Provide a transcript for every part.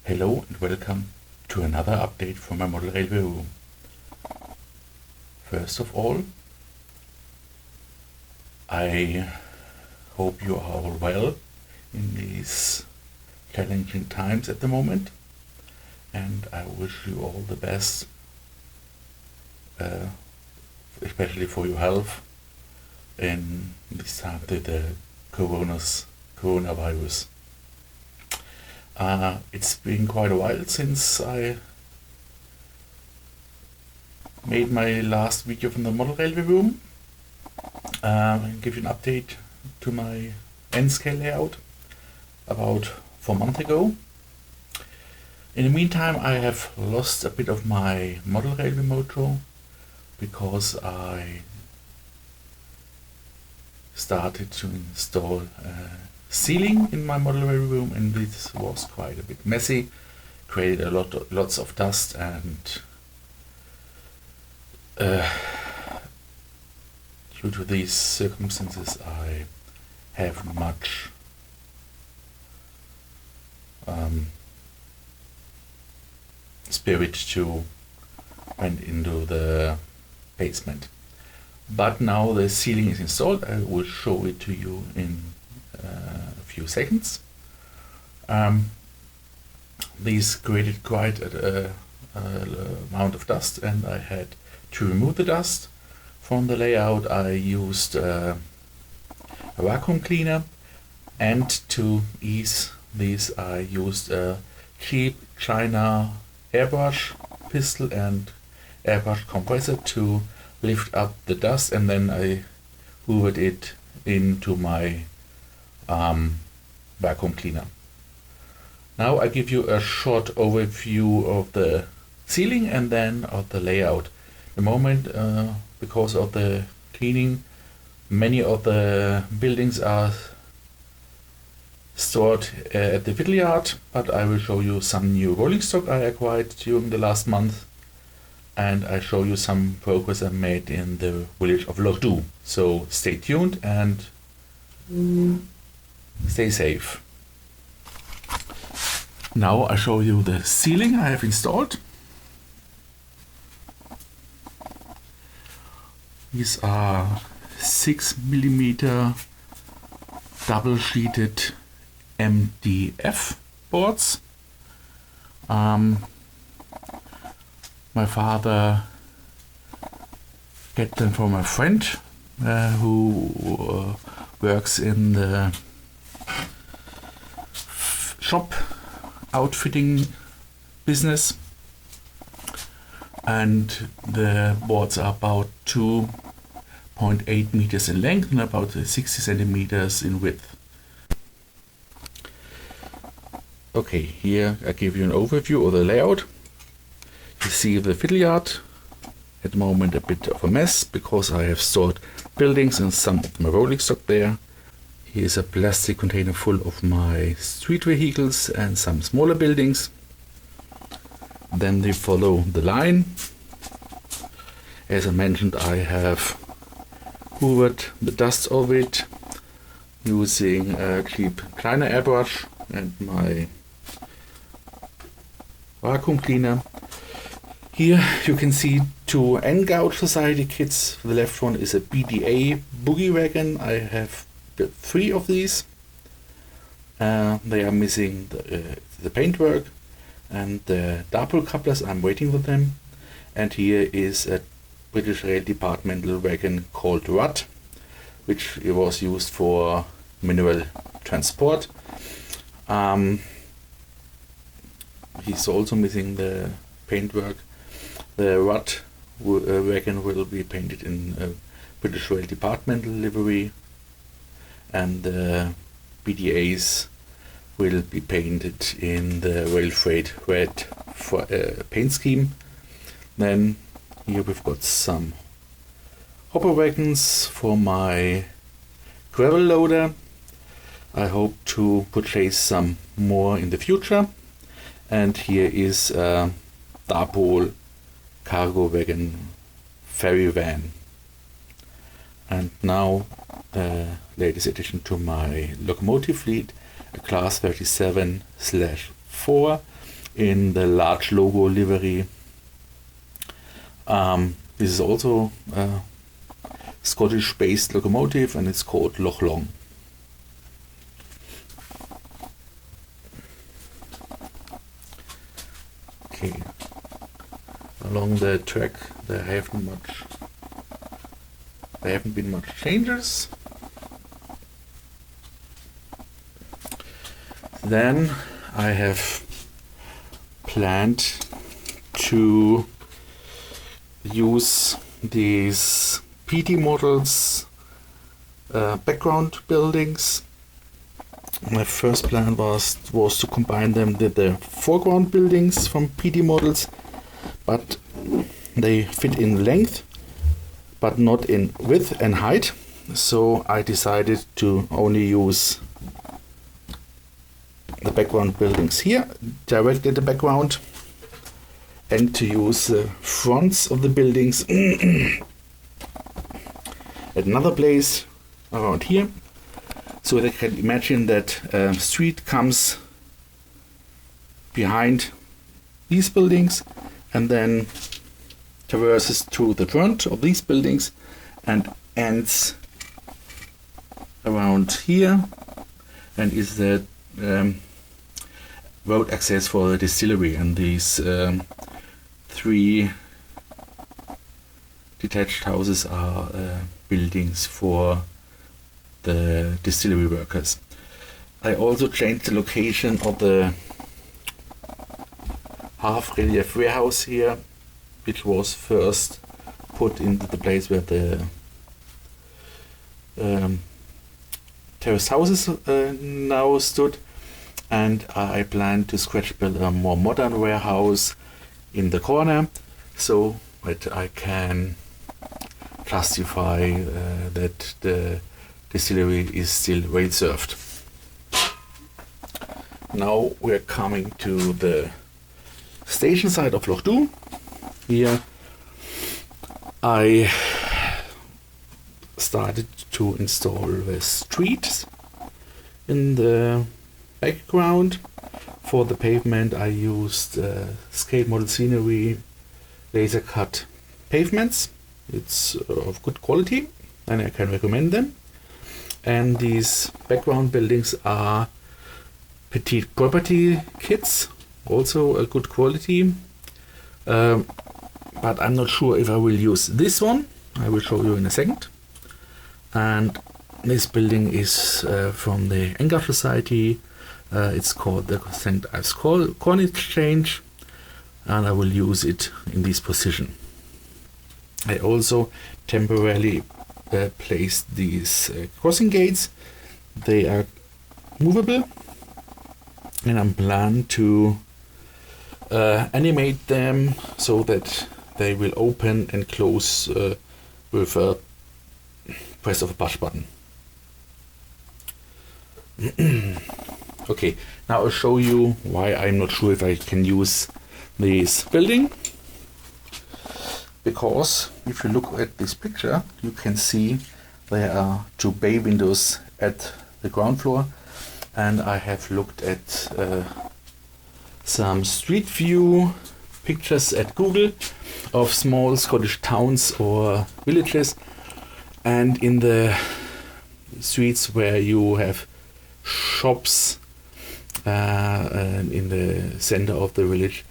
Hello and welcome to another update from my model railway room. First of all, I hope you are all well in these challenging times at the moment, and I wish you all the best, especially for your health in this time with the coronavirus. It's been quite a while since I made my last video from the model railway room. I'll give you an update to my N-scale layout about 4 months ago. In the meantime, I have lost a bit of my model railway mojo because I started to install ceiling in my model railway room, and this was quite a bit messy, created lots of dust, and due to these circumstances I have much spirit to went into the basement. But now the ceiling is installed. I will show it to you in a few seconds. These created quite a amount of dust, and I had to remove the dust from the layout. I used a vacuum cleaner, and to ease this I used a cheap China airbrush pistol and airbrush compressor to lift up the dust, and then I hoovered it into my vacuum cleaner. Now I give you a short overview of the ceiling and then of the layout. The moment, because of the cleaning, many of the buildings are stored at the fiddle yard, but I will show you some new rolling stock I acquired during the last month, and I show you some progress I made in the village of Lordu. So stay tuned and stay safe. Now I show you the ceiling I have installed. These are 6mm double sheeted MDF boards. My father get them from a friend who works in the shop outfitting business, and the boards are about 2.8 meters in length and about 60 centimeters in width. Okay, here I give you an overview of the layout. You see the fiddle yard, at the moment a bit of a mess because I have stored buildings and some of my rolling stock there. Here's a plastic container full of my street vehicles and some smaller buildings. Then they follow the line. As I mentioned, I have hoovered the dust of it using a cheap China airbrush and my vacuum cleaner. Here you can see 2 N-Gouge Society kits. The left one is a BDA boogie wagon. I have 3 of these. They are missing the paintwork and the dapple couplers. I'm waiting for them. And here is a British Rail departmental wagon called Rut, which was used for mineral transport. He's also missing the paintwork. The Rut wagon will be painted in a British Rail departmental livery, and the BDAs will be painted in the Rail Freight red paint scheme. Then here we've got some hopper wagons for my gravel loader. I hope to purchase some more in the future. And here is a Dapol cargo wagon ferry van. And now the latest addition to my locomotive fleet, a class 37/4 in the large logo livery. This is also a Scottish-based locomotive, and it's called Loch Long. Okay, along the track there haven't been much changes. Then I have planned to use these PD models background buildings. My first plan was to combine them with the foreground buildings from PD models, but they fit in length but not in width and height, so I decided to only use the background buildings here, directly in the background, and to use the fronts of the buildings at another place around here, so they can imagine that a street comes behind these buildings and then traverses to the front of these buildings and ends around here, and is the road access for the distillery. And these 3 detached houses are buildings for the distillery workers. I also changed the location of the half-relief warehouse here, which was first put into the place where the terrace houses now stood, and I plan to scratch build a more modern warehouse in the corner, so that I can justify that the distillery is still well served. Now we're coming to the station side of Loch Dhu. Here I started to install the streets in the background. For the pavement I used scale model scenery laser cut pavements. It's of good quality and I can recommend them. And these background buildings are petite property kits, also a good quality, but I'm not sure if I will use this one. I will show you in a second. And this building is from the Engar Society. It's called the St. Ives Corn Exchange, and I will use it in this position. I also temporarily placed these crossing gates. They are movable, and I'm planning to animate them so that they will open and close with a press of a push button. Okay, now I'll show you why I'm not sure if I can use this building. Because if you look at this picture, you can see there are 2 bay windows at the ground floor, and I have looked at some street view pictures at Google of small Scottish towns or villages, and in the streets where you have shops in the center of the village,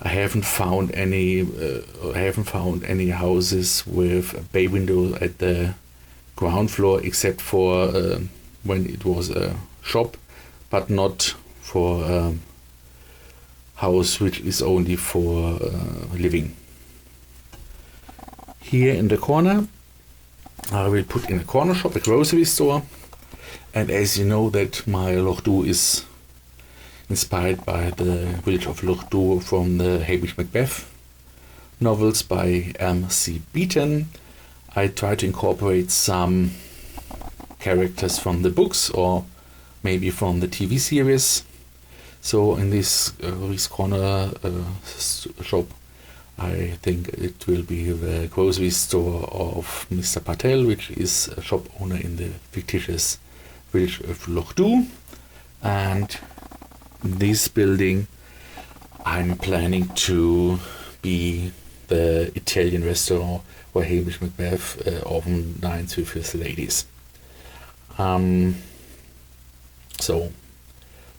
I haven't found any houses with a bay window at the ground floor, except for when it was a shop, but not for a house which is only for living. Here in the corner I will put in a corner shop, a grocery store, and as you know that my Loch Dhu is inspired by the village of Loch Dhu from the Hamish Macbeth novels by M.C. Beaton, I try to incorporate some characters from the books or maybe from the TV series. So in this corner shop, I think it will be the grocery store of Mr. Patel, which is a shop owner in the fictitious village of Loch Dhu. And this building I'm planning to be the Italian restaurant where Hamish Macbeth often dines with his ladies. So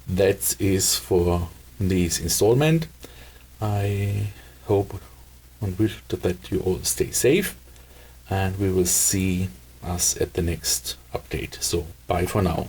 that is for this installment. I hope and wish that you all stay safe, and we will see us at the next update. So bye for now.